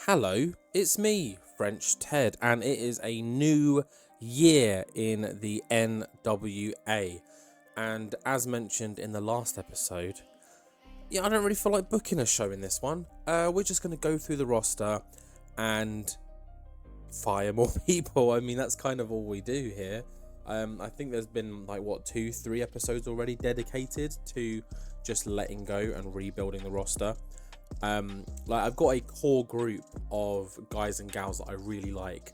Hello, it's me, French Ted, and it is a new year in the NWA. And as mentioned in the last episode, I don't really feel like booking a show in this one. We're just going to go through the roster and fire more people. I mean, that's kind of all we do here. I think there's been like 2-3 episodes already dedicated to just letting go and rebuilding the roster. I've got a core group of guys and gals that I really like,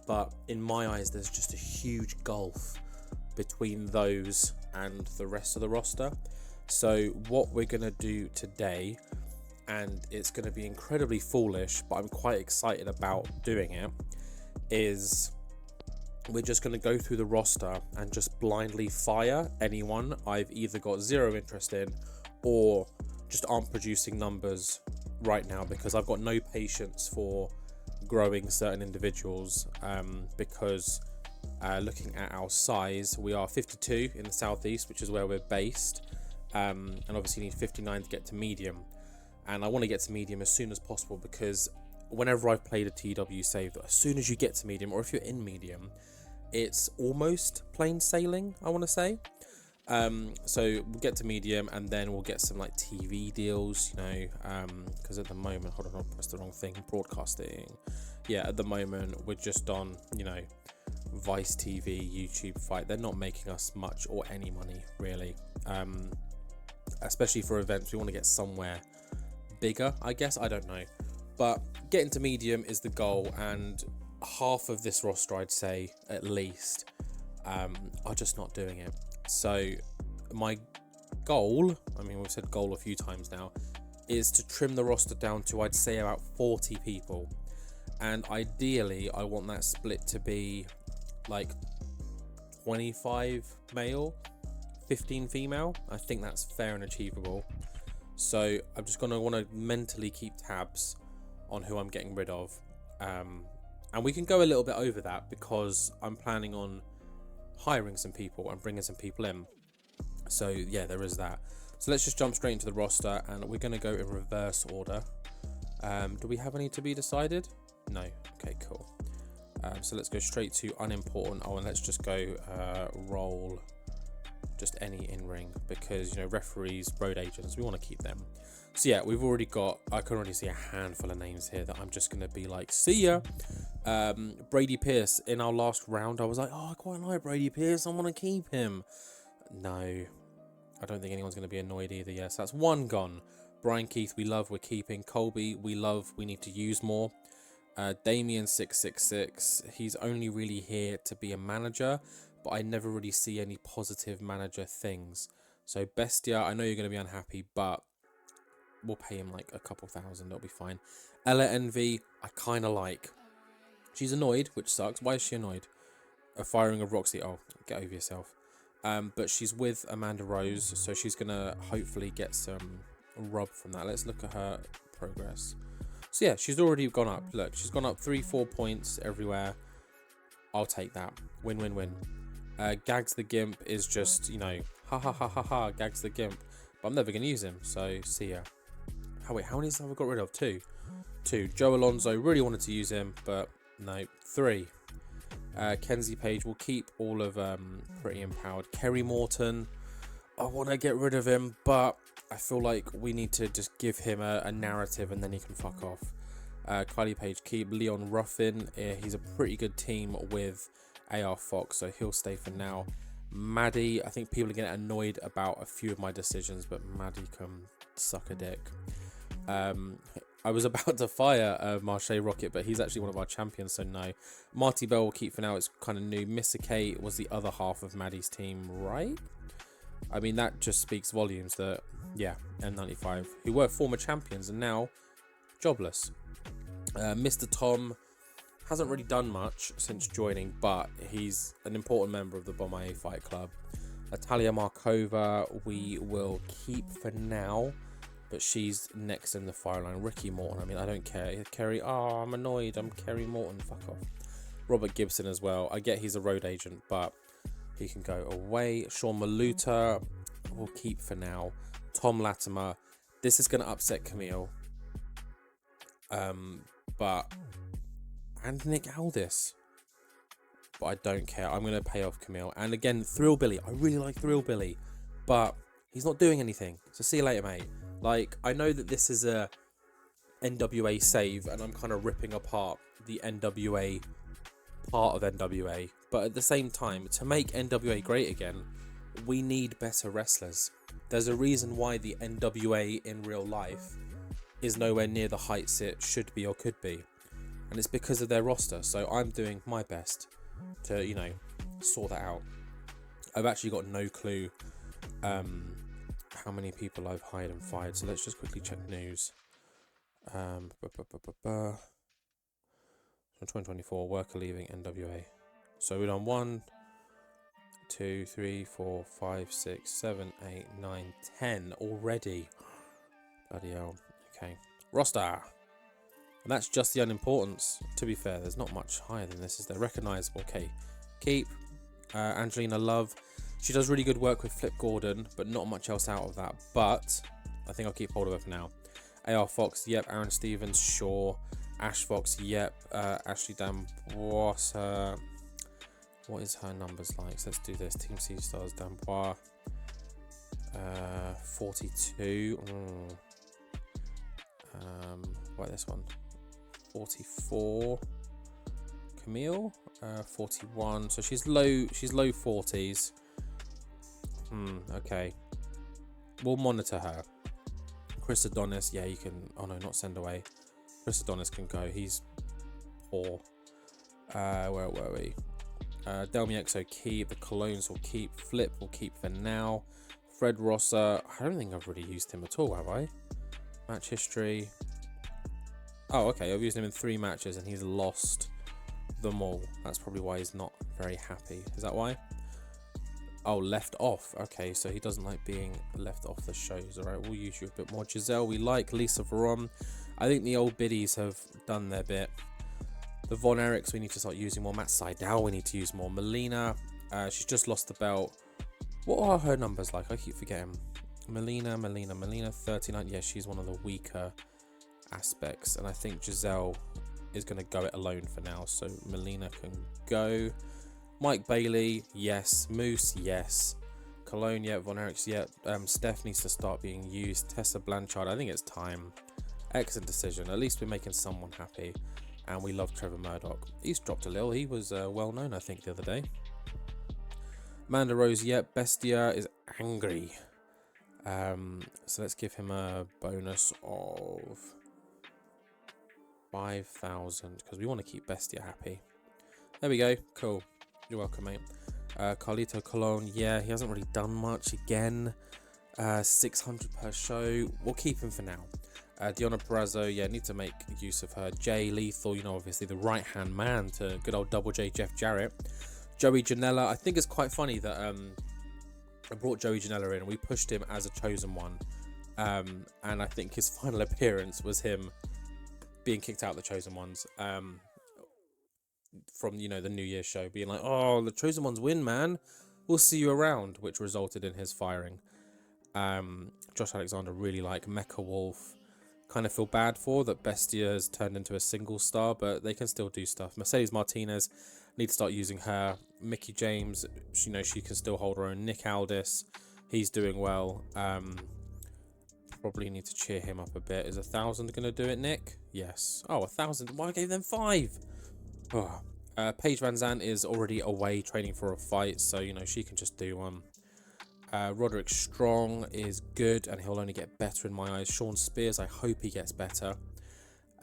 but in my eyes there's just a huge gulf between those and the rest of the roster. So what we're gonna do today, and it's gonna be incredibly foolish, but I'm quite excited about doing it, is we're just going to go through the roster and just blindly fire anyone I've either got zero interest in or just aren't producing numbers right now, because I've got no patience for growing certain individuals, because looking at our size, we are 52 in the southeast, which is where we're based, and obviously you need 59 to get to medium, and I want to get to medium as soon as possible, because whenever I've played a TEW save, as soon as you get to medium, or if you're in medium, it's almost plain sailing, I want to say. So we'll get to medium and then we'll get some like TV deals, because at the moment, hold on, I pressed the wrong thing, broadcasting. Yeah, at the moment we're just on, Vice TV, YouTube Fight. They're not making us much or any money really, especially for events. We want to get somewhere bigger, I guess, I don't know, but getting to medium is the goal, and half of this roster, I'd say at least, are just not doing it. So my goal, we've said goal a few times now, is to trim the roster down to, I'd say, about 40 people, and ideally I want that split to be like 25 male, 15 female. I think that's fair and achievable. So I'm just gonna want to mentally keep tabs on who I'm getting rid of, and we can go a little bit over that because I'm planning on hiring some people and bringing some people in. So yeah, there is that. So let's just jump straight into the roster, and we're going to go in reverse order. Do we have any to be decided? No. Okay, cool. So let's go straight to unimportant. Oh, and let's just go roll just any in-ring, because referees, road agents, we want to keep them. So yeah, we've already got, I can already see a handful of names here that I'm just going to be like, see ya. Brady Pierce, in our last round, I was like, oh, I quite like Brady Pierce, I want to keep him. No, I don't think anyone's going to be annoyed either. Yes, that's one gone. Brian Keith, we love, we're keeping. Colby, we love, we need to use more. Damien 666, he's only really here to be a manager, but I never really see any positive manager things. So Bestia, I know you're going to be unhappy, but we'll pay him like a couple thousand, it'll be fine. Ella Envy, I kind of like. She's annoyed, which sucks. Why is she annoyed? A firing of Roxy. Oh, get over yourself. But she's with Amanda Rose, so she's going to hopefully get some rub from that. Let's look at her progress. So yeah, she's already gone up. Look, she's gone up 3-4 points everywhere. I'll take that. Win, win, win. Gags the Gimp is just, ha ha ha ha ha, Gags the Gimp. But I'm never going to use him, so see ya. Oh, wait, how many have I got rid of? Two. Joe Alonso, really wanted to use him, but no. 3. Kenzie Page will keep all of Pretty Empowered. Kerry Morton, I want to get rid of him, but I feel like we need to just give him a narrative and then he can fuck off. Kylie Page, keep. Leon Ruffin, he's a pretty good team with AR Fox, so he'll stay for now. Maddie, I think people are getting annoyed about a few of my decisions, but Maddie can suck a dick. I was about to fire Marche Rocket, but he's actually one of our champions, so no. Marty Bell will keep for now, it's kind of new. Mr. K was the other half of Maddie's team, right? That just speaks volumes that, yeah, N95, who were former champions and now jobless. Mr. Tom hasn't really done much since joining, but he's an important member of the Bomber Fight Club. Natalia Markova, we will keep for now, but she's next in the fire line. Ricky Morton, I don't care. Kerry, I'm annoyed. I'm Kerry Morton. Fuck off. Robert Gibson as well. I get he's a road agent, but he can go away. Sean Maluta, we'll keep for now. Tom Latimer, this is going to upset Camille. and Nick Aldis. But I don't care. I'm going to pay off Camille. And again, Thrill Billy. I really like Thrill Billy, but he's not doing anything. So see you later, mate. Like, I know that this is a NWA save, and I'm kind of ripping apart the NWA part of NWA. But at the same time, to make NWA great again, we need better wrestlers. There's a reason why the NWA in real life is nowhere near the heights it should be or could be. And it's because of their roster. So I'm doing my best to, you know, sort that out. I've actually got no clue how many people I've hired and fired. So let's just quickly check news. 2024, worker leaving NWA. So we're on 1, 2, 3, 4, 5, 6, 7, 8, 9, 10 already. Bloody hell. Okay. Roster. And that's just the unimportance. To be fair, there's not much higher than this, is there? Recognizable. Okay. Keep. Angelina Love. She does really good work with Flip Gordon, but not much else out of that. But I think I'll keep hold of her for now. AR Fox, yep. Aaron Stevens, sure. Ash Fox, yep. Ashley Dambois. What is her numbers like? So let's do this. Team C Stars, Dambois. 42. What this one? 44. Camille, 41. So she's low 40s. Okay. We'll monitor her. Chris Adonis, yeah, you can. Oh no, not send away. Chris Adonis can go. He's poor. Where were we? Delmi Exo keep. The Colognes will keep. Flip will keep for now. Fred Rosser. I don't think I've really used him at all, have I? Match history. Oh, okay. I've used him in 3 matches and he's lost them all. That's probably why he's not very happy. Is that why? Oh, left off. Okay, so he doesn't like being left off the shows. All right, we'll use you a bit more. Giselle, we like. Lisa Veron. I think the old biddies have done their bit. The Von Erichs, we need to start using more. Matt Sydal, we need to use more. Melina, she's just lost the belt. What are her numbers like? I keep forgetting. Melina, 39. Yeah, she's one of the weaker aspects. And I think Giselle is going to go it alone for now. So Melina can go. Mike Bailey, yes. Moose, yes. Cologne, yeah. Von Erichs, yeah. Steph needs to start being used. Tessa Blanchard, I think it's time. Excellent decision. At least we're making someone happy. And we love Trevor Murdoch. He's dropped a little. He was well known, I think, the other day. Amanda Rose, yeah. Bestia is angry. So let's give him a bonus of 5,000 because we want to keep Bestia happy. There we go. Cool. You're welcome, mate. Carlito Colon, yeah, he hasn't really done much again. 600 per show. We'll keep him for now. Diona Perazzo, yeah, need to make use of her. Jay Lethal, you know, obviously the right-hand man to good old Double J Jeff Jarrett. Joey Janela, I think it's quite funny that I brought Joey Janela in and we pushed him as a chosen one. And I think his final appearance was him being kicked out of the chosen ones. From, you know, the New Year's show, being like, oh, the chosen ones win, man. We'll see you around, which resulted in his firing. Josh Alexander really like. Mecha Wolf, kind of feel bad for that Bestia has turned into a single star, but they can still do stuff. Mercedes Martinez, need to start using her. Mickey James, you know, she can still hold her own. Nick Aldis, he's doing well. Probably need to cheer him up a bit. Is 1,000 going to do it, Nick? Yes. Oh, 1,000. Why I gave them 5? Oh. Paige Van Zandt is already away training for a fight, so, you know, she can just do one. Roderick Strong is good, and he'll only get better in my eyes. Sean Spears, I hope he gets better.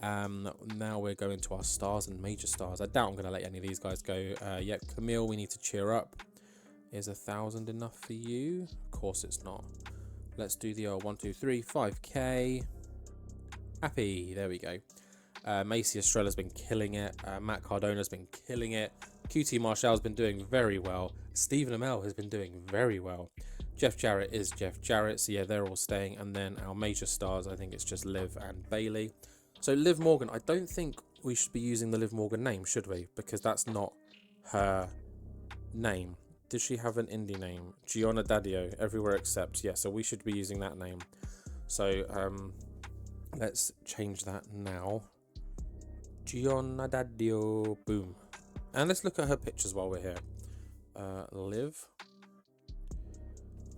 Now we're going to our stars and major stars. I doubt I'm going to let any of these guys go. Yeah, Camille, we need to cheer up. Is 1,000 enough for you? Of course it's not. Let's do the 1, 2, 3, 5k. Happy. There we go. Macy Estrella's been killing it. Matt Cardona's been killing it. QT Marshall's been doing very well. Stephen Amell has been doing very well. Jeff Jarrett is Jeff Jarrett. So yeah, they're all staying. And then our major stars, I think it's just Liv and Bailey. So Liv Morgan, I don't think we should be using the Liv Morgan name, should we? Because that's not her name. Does she have an indie name? Gianna Daddio, everywhere except. Yeah, so we should be using that name. So let's change that now. Gionadadio. Boom. And let's look at her pictures while we're here. Liv.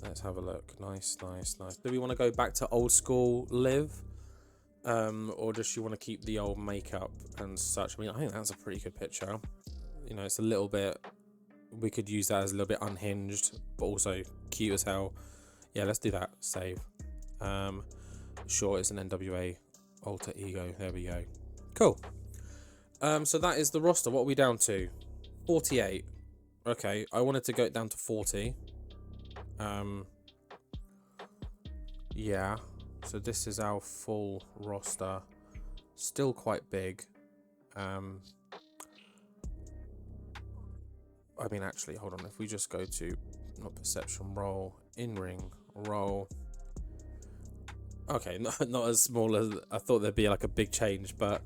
Let's have a look. Nice, nice, nice. Do we want to go back to old school Liv? Or does she want to keep the old makeup and such? I mean, I think that's a pretty good picture. You know, it's a little bit... We could use that as a little bit unhinged, but also cute as hell. Yeah, let's do that. Save. Sure, it's an NWA alter ego. There we go. Cool. So that is the roster. What are we down to? 48. Okay, I wanted to go down to 40. Yeah. So this is our full roster. Still quite big. I mean, actually, hold on. If we just go to, not perception, roll, in-ring, roll. Okay, not as small as I thought there'd be, like a big change, but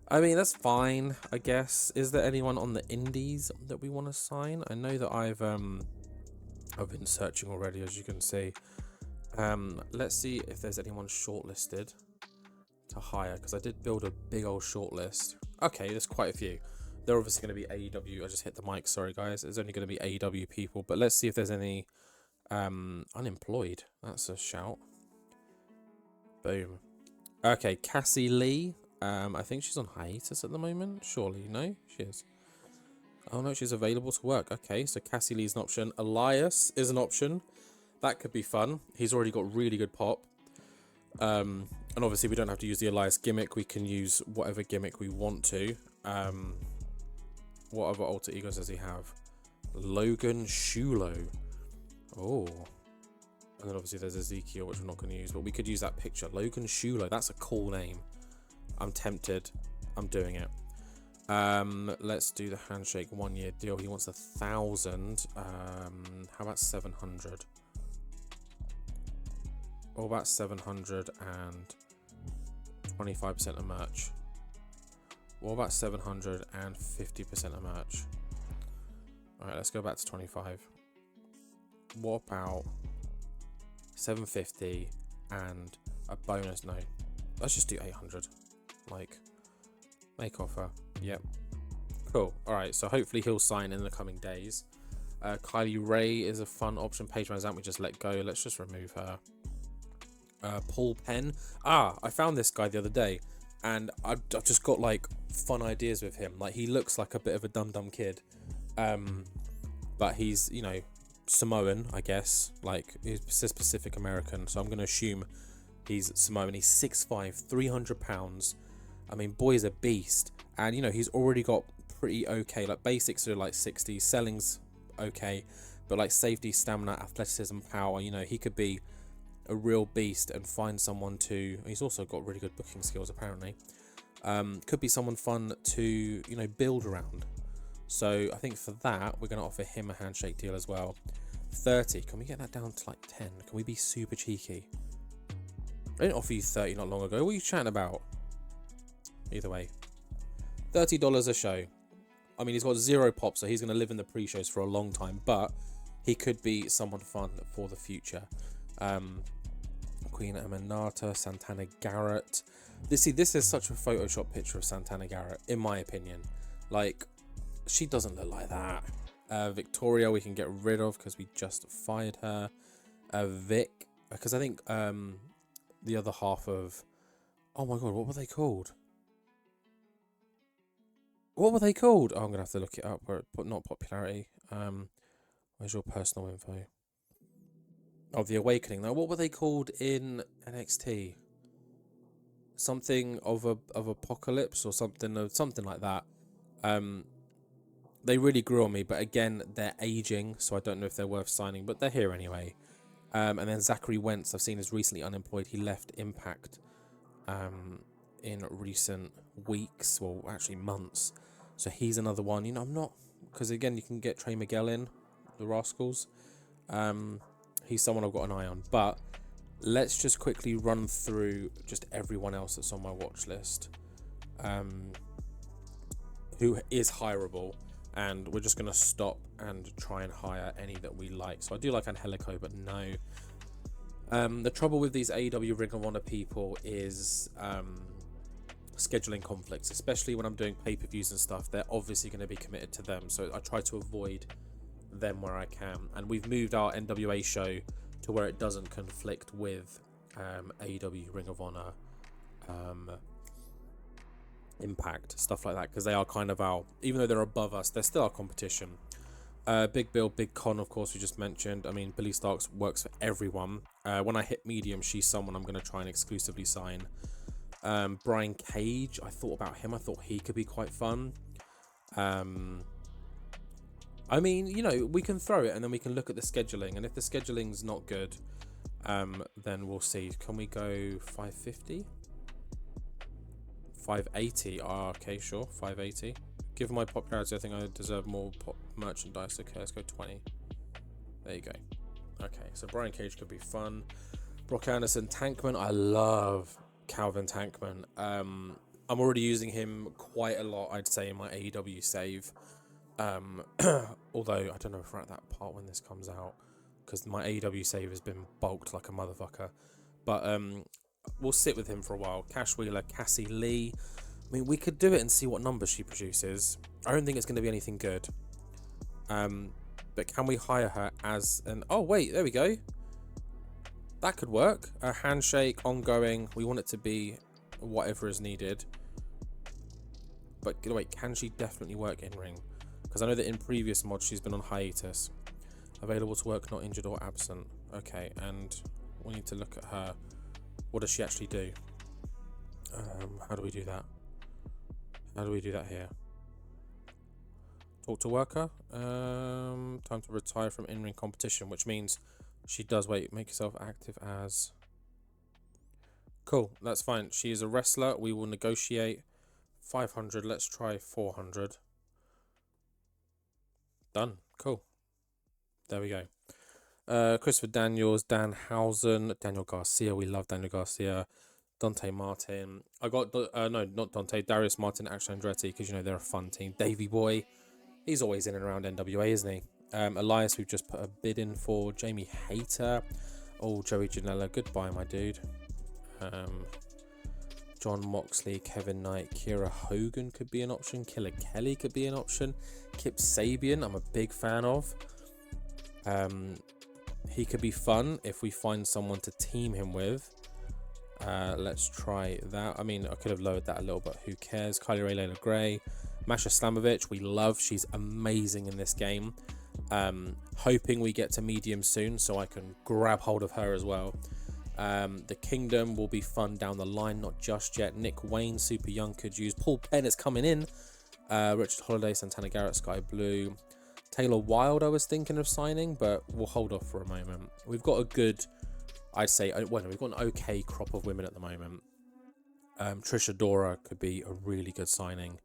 I mean, that's fine, I guess. Is there anyone on the indies that we want to sign? I know that I've been searching already, as you can see. Let's see if there's anyone shortlisted to hire, because I did build a big old shortlist. Okay, there's quite a few. They're obviously going to be AEW. I just hit the mic, sorry guys. There's only going to be AEW people, but let's see if there's any unemployed. That's a shout. Boom. Okay, Cassie Lee. I think she's on hiatus at the moment. Surely, no? She is. Oh no, she's available to work. Okay, so Cassie Lee's an option. Elias is an option. That could be fun. He's already got really good pop. And obviously we don't have to use the Elias gimmick. We can use whatever gimmick we want to. What other alter egos does he have? Logan Shulo. Oh. And then obviously there's Ezekiel, which we're not going to use. But we could use that picture. Logan Shulo. That's a cool name. I'm tempted. I'm doing it. Let's do the handshake 1 year deal. He wants 1,000. How about 700? What about 700 and 25% of merch? What about 700 and 50% of merch? Alright, let's go back to 25. What about 750 and a bonus? No, let's just do 800. Like, make offer. Yep. Cool. Alright, so hopefully he'll sign in the coming days. Kylie Ray is a fun option. Paige Van Zandt we just let go. Let's just remove her. Paul Penn. I found this guy the other day, and I've just got like fun ideas with him. Like, he looks like a bit of a dumb kid, but he's, you know, Samoan, I guess. Like, he says Pacific American, so I'm going to assume he's Samoan. He's 6'5", 300 pounds. I mean, boy's a beast, and you know, he's already got pretty okay. Like, basics are like 60, selling's okay, but like safety, stamina, athleticism, power, you know, he could be a real beast and find someone to... He's also got really good booking skills, apparently. Could be someone fun to, you know, build around. So I think for that, we're going to offer him a handshake deal as well. 30. Can we get that down to like 10? Can we be super cheeky? I didn't offer you 30 not long ago. What are you chatting about? Either way. $30 a show. I mean, he's got 0 pop, so he's going to live in the pre-shows for a long time, but he could be someone fun for the future. Queen Aminata, Santana Garrett. This is such a Photoshop picture of Santana Garrett, in my opinion. Like, she doesn't look like that. Victoria we can get rid of because we just fired her. Vic, because I think the other half of... Oh my god, what were they called? What were they called? Oh, I'm going to have to look it up, but not popularity. Where's your personal info? Oh, the Awakening. Now, what were they called in NXT? Something of Apocalypse or something like that. They really grew on me, but again, they're aging, so I don't know if they're worth signing, but they're here anyway. And then Zachary Wentz, I've seen is recently unemployed. He left Impact in recent weeks, well, actually months. So he's another one. You know, I'm not... Because again, you can get Trey Miguel in, the Rascals. He's someone I've got an eye on. But let's just quickly run through just everyone else that's on my watch list. Who is hireable. And we're just going to stop and try and hire any that we like. So I do like Angelico, but no. The trouble with these AEW Ring of Honor people is scheduling conflicts, especially when I'm doing pay-per-views and stuff. They're obviously going to be committed to them, so I try to avoid them where I can. And we've moved our NWA show to where it doesn't conflict with AEW, Ring of Honor, Impact, stuff like that, because they are kind of our, even though they're above us, they're still our competition. Big Bill, Big Con, of course, we just mentioned. I mean, Billy Starks works for everyone. When I hit medium, she's someone I'm going to try and exclusively sign. Brian Cage, I thought about him. I thought he could be quite fun. I mean, you know, we can throw it and then we can look at the scheduling. And if the scheduling's not good, then we'll see. Can we go 550? 580? Oh, okay, sure, 580. Given my popularity, I think I deserve more merchandise. Okay, let's go 20. There you go. Okay, so Brian Cage could be fun. Brock Anderson, Tankman. I love Calvin Tankman. I'm already using him quite a lot, I'd say, in my AEW save. Although I don't know if we're at that part when this comes out, because my AEW save has been bulked like a motherfucker. But we'll sit with him for a while. Cash Wheeler, Cassie Lee. I mean, we could do it and see what numbers she produces. I don't think it's going to be anything good. But can we hire her as an... Oh, wait, there we go. That could work. A handshake, ongoing. We want it to be whatever is needed. But wait, can she definitely work in ring? Because I know that in previous mods she's been on hiatus. Available to work, not injured or absent. Okay, and we need to look at her. What does she actually do? How do we do that? How do we do that here? Talk to worker. Time to retire from in-ring competition, which means she does, wait, make yourself active as... Cool, that's fine. She is a wrestler. We will negotiate 500. Let's try 400. Done. Cool. There we go. Christopher Daniels, Dan Housen, Daniel Garcia. We love Daniel Garcia. Dante Martin. I got, no, not Dante. Darius Martin, Action Andretti, because, you know, they're a fun team. Davey Boy. He's always in and around NWA, isn't he? Elias, we've just put a bid in for. Jamie Hayter. Oh, Joey Janela. Goodbye, my dude. John Moxley, Kevin Knight, Kira Hogan could be an option. Killer Kelly could be an option. Kip Sabian, I'm a big fan of. He could be fun if we find someone to team him with. Let's try that. I mean, I could have lowered that a little, but who cares? Kylie Ray, Layla Gray. Masha Slamovich, we love. She's amazing in this game. Hoping we get to medium soon so I can grab hold of her as well. The Kingdom will be fun down the line, not just yet. Nick Wayne, Super Young, could use. Paul Penn is coming in. Richard Holiday, Santana Garrett, Sky Blue. Taylor Wilde I was thinking of signing, but we'll hold off for a moment. We've got a good, I'd say, well, we've got an okay crop of women at the moment. Trisha Dora could be a really good signing.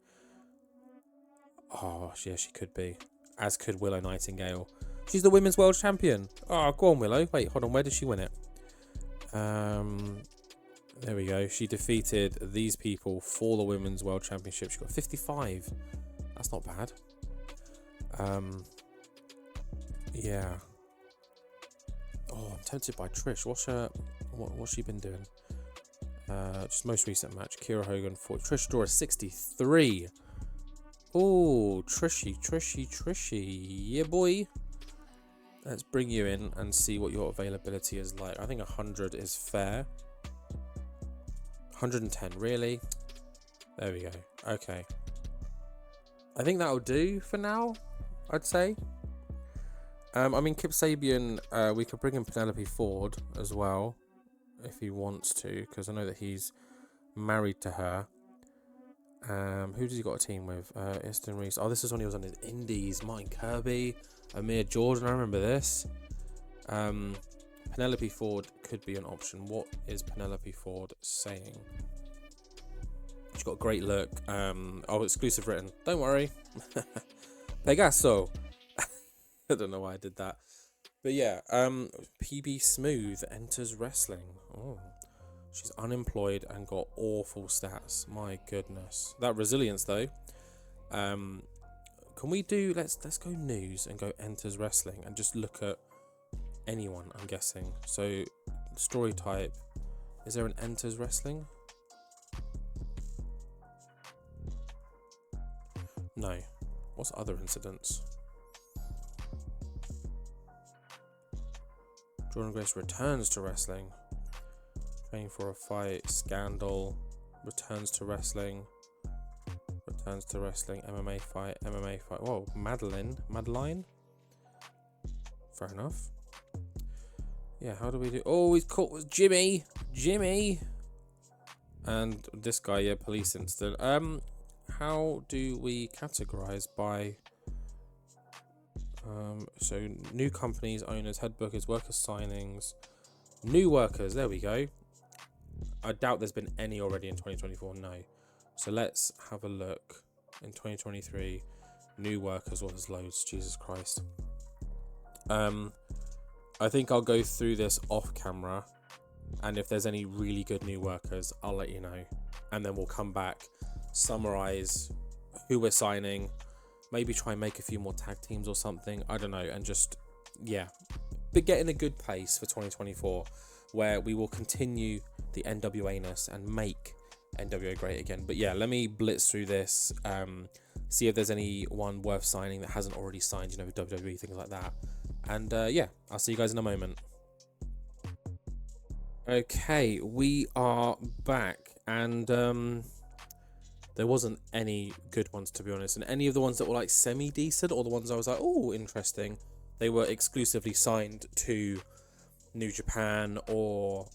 Oh, yeah, she could be. As could Willow Nightingale. She's the Women's World Champion. Oh, go on, Willow. Wait, hold on. Where did she win it? There we go. She defeated these people for the Women's World Championship. She got 55. That's not bad. Yeah. Oh, I'm tempted by Trish. What's she been doing? Just most recent match. Kira Hogan for Trish Dora 63. Oh, Trishy. Yeah, boy. Let's bring you in and see what your availability is like. I think 100 is fair. 110, really? There we go. Okay. I think that'll do for now, I'd say. I mean, Kip Sabian, we could bring in Penelope Ford as well, if he wants to, because I know that he's married to her. Who does he got a team with? Easton Reese. Oh, this is when he was on his indies. Martin Kirby, Amir Jordan. I remember this. Penelope Ford could be an option. What is Penelope Ford saying? She's got a great look. Oh, exclusive written. Don't worry. Pegaso. I don't know why I did that. But yeah, PB Smooth enters wrestling. Oh. She's unemployed and got awful stats. My goodness. That resilience though. Can we do, let's go news and go enters wrestling and just look at anyone, I'm guessing. So story type. Is there an enters wrestling? No. What's other incidents? Jordan Grace returns to wrestling. Training for a fight. Scandal. Returns to wrestling. Returns to wrestling. MMA fight. MMA fight. Whoa. Madeline? Fair enough. Yeah, how do we do? Oh, he's caught with Jimmy. And this guy, yeah, police incident. How do we categorize by... so new companies, owners, head bookers, workers signings, new workers, there we go. I doubt there's been any already in 2024, no. So let's have a look in 2023, new workers, well, there's loads, Jesus Christ. I think I'll go through this off camera, and if there's any really good new workers, I'll let you know. And then we'll come back, summarize who we're signing, maybe try and make a few more tag teams or something, I don't know, and just, yeah, but get in a good place for 2024, where we will continue the NWA-ness and make NWA great again. But yeah, let me blitz through this, see if there's anyone worth signing that hasn't already signed, you know, with WWE, things like that. And yeah, I'll see you guys in a moment. Okay, we are back, and there wasn't any good ones, to be honest, and any of the ones that were like semi-decent, or the ones I was like, oh, interesting, they were exclusively signed to New Japan or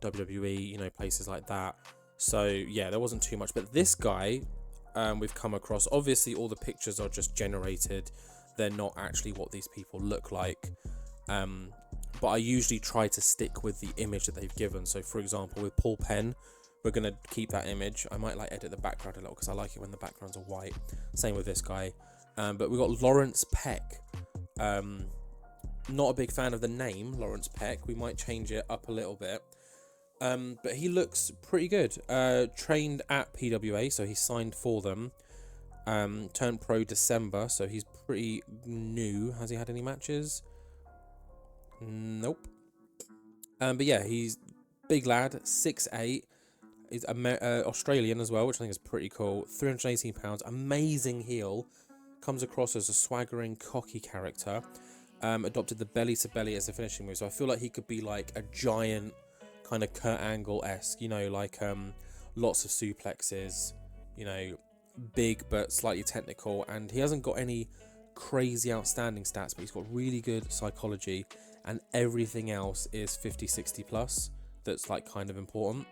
WWE, you know, places like that. So yeah, there wasn't too much. But this guy we've come across, obviously all the pictures are just generated, they're not actually what these people look like, but I usually try to stick with the image that they've given. So for example, with Paul Penn, we're going to keep that image. I might like edit the background a little because I like it when the backgrounds are white. Same with this guy. But we've got Lawrence Peck. Not a big fan of the name Lawrence Peck. We might change it up a little bit. But he looks pretty good. Trained at PWA, so he signed for them. Turned pro December, so he's pretty new. Has he had any matches? Nope. But yeah, he's big lad, 6'8". He's Australian as well, which I think is pretty cool. 318 pounds, amazing heel. Comes across as a swaggering, cocky character. Adopted the belly to belly as a finishing move, so I feel like he could be like a giant kind of Kurt Angle-esque, you know, like lots of suplexes, you know, big but slightly technical, and he hasn't got any crazy outstanding stats, but he's got really good psychology, and everything else is 50-60 plus. That's like kind of important.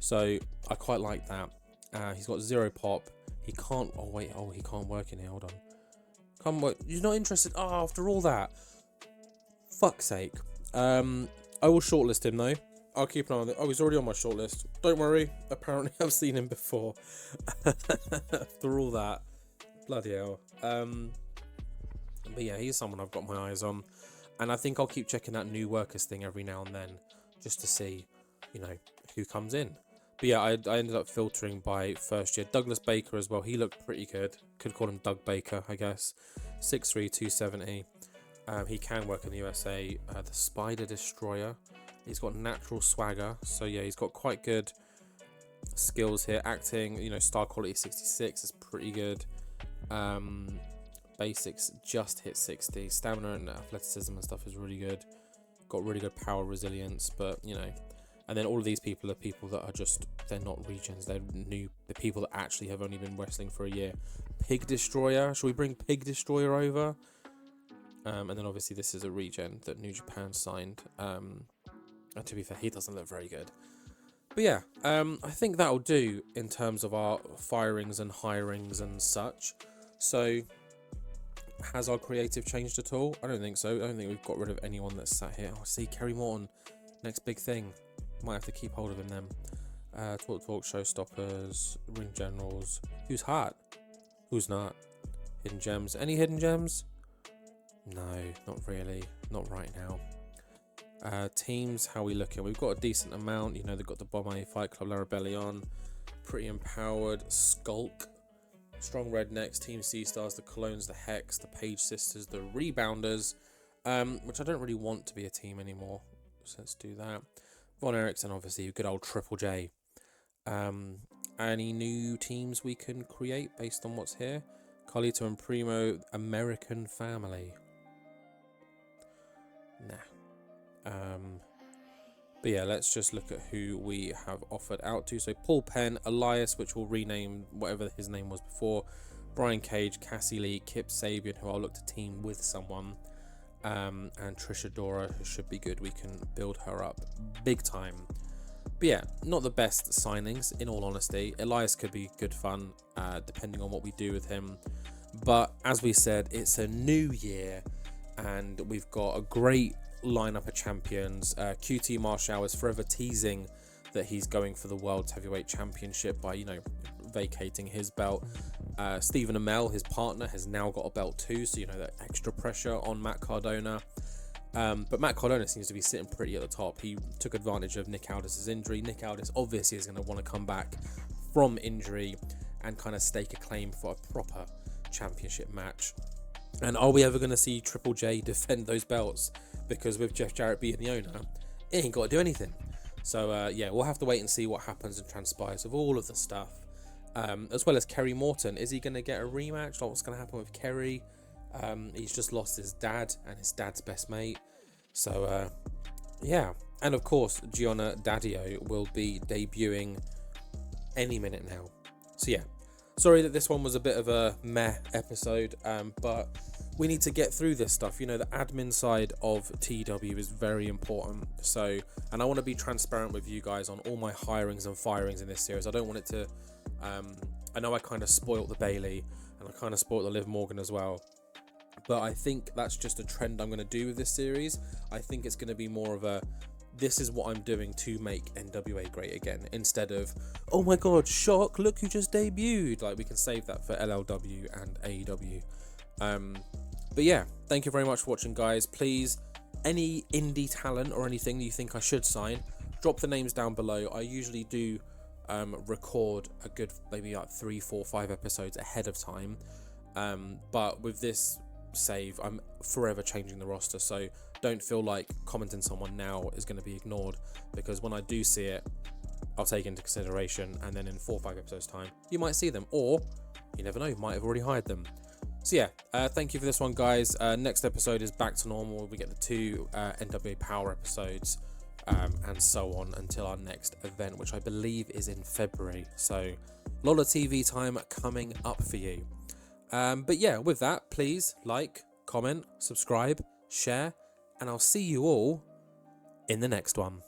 So I quite like that. He's got 0 pop. He can't. Oh wait. Oh, he can't work in here. Hold on. Come work. You're not interested. Oh, after all that. Fuck's sake. I will shortlist him though. I'll keep an eye on it. Oh, he's already on my shortlist. Don't worry. Apparently, I've seen him before. After all that, bloody hell. But yeah, he's someone I've got my eyes on, and I think I'll keep checking that new workers thing every now and then, just to see, you know, who comes in. But yeah, I ended up filtering by first year. Douglas Baker as well. He looked pretty good. Could call him Doug Baker, I guess. 6'3", 270. He can work in the USA. The Spider Destroyer. He's got natural swagger. So yeah, he's got quite good skills here. Acting, you know, star quality 66 is pretty good. Basics just hit 60. Stamina and athleticism and stuff is really good. Got really good power, resilience, but you know. And then all of these people are people that are just, they're not regens, they're new, the people that actually have only been wrestling for a year. Pig Destroyer, should we bring Pig Destroyer over? And then obviously this is a regen that New Japan signed. And to be fair, he doesn't look very good. But yeah, I think that'll do in terms of our firings and hirings and such. So, has our creative changed at all? I don't think so. I don't think we've got rid of anyone that's sat here. Oh, see, Kerry Morton, next big thing. Might have to keep hold of him then. Talk, Showstoppers, Ring Generals. Who's hot? Who's not? Hidden Gems. Any Hidden Gems? No, not really. Not right now. Teams, how are we looking? We've got a decent amount. You know, they've got the Bomber, Fight Club, La Rebellion, Pretty Empowered, Skulk, Strong Rednecks, Team Sea-Stars, the Colognes, the Hex, the Page Sisters, the Rebounders, which I don't really want to be a team anymore. So let's do that. Von Erickson, obviously, good old Triple J. Any new teams we can create based on what's here? Carlito and Primo, American Family. Nah. But yeah, let's just look at who we have offered out to. So Paul Penn, Elias, which we'll rename whatever his name was before, Brian Cage, Cassie Lee, Kip Sabian, who I'll look to team with someone, and Trisha Dora, who should be good. We can build her up big time. But yeah, not the best signings, in all honesty. Elias could be good fun, depending on what we do with him. But as we said, it's a new year, and we've got a great lineup of champions. QT Marshall is forever teasing that he's going for the World Heavyweight Championship by, vacating his belt. Stephen Amell, his partner, has now got a belt too, so that extra pressure on Matt Cardona. But Matt Cardona seems to be sitting pretty at the top. He took advantage of Nick Aldis's injury. Nick Aldis obviously is going to want to come back from injury and kind of stake a claim for a proper championship match. And are we ever going to see Triple J defend those belts? Because with Jeff Jarrett being the owner, it ain't got to do anything. So yeah, we'll have to wait and see what happens and transpires with all of the stuff. As well as Kerry Morton. Is he going to get a rematch? Like, what's going to happen with Kerry? He's just lost his dad and his dad's best mate. So yeah. And of course, Gianna Daddio will be debuting any minute now. So yeah. Sorry that this one was a bit of a meh episode, but we need to get through this stuff. The admin side of TEW is very important. So, and I want to be transparent with you guys on all my hirings and firings in this series. I don't want it to, I know I kind of spoilt the Bailey and I kind of spoilt the Liv Morgan as well. But I think that's just a trend I'm going to do with this series. I think it's going to be more of a, this is what I'm doing to make NWA great again, instead of, oh my god, shock, look who just debuted. Like, we can save that for LLW and AEW. But yeah, thank you very much for watching, guys. Please, any indie talent or anything you think I should sign, drop the names down below. I usually do record a good maybe like 3, 4, 5 episodes ahead of time. But with this save, I'm forever changing the roster, so don't feel like commenting someone now is going to be ignored, because when I do see it, I'll take into consideration, and then in 4 or 5 episodes time you might see them, or you never know, you might have already hired them. So yeah, thank you for this one, guys. Next episode is back to normal. We get the 2 NWA Power episodes, and so on until our next event, which I believe is in February. So a lot of TV time coming up for you. But yeah, with that, please like, comment, subscribe, share, and I'll see you all in the next one.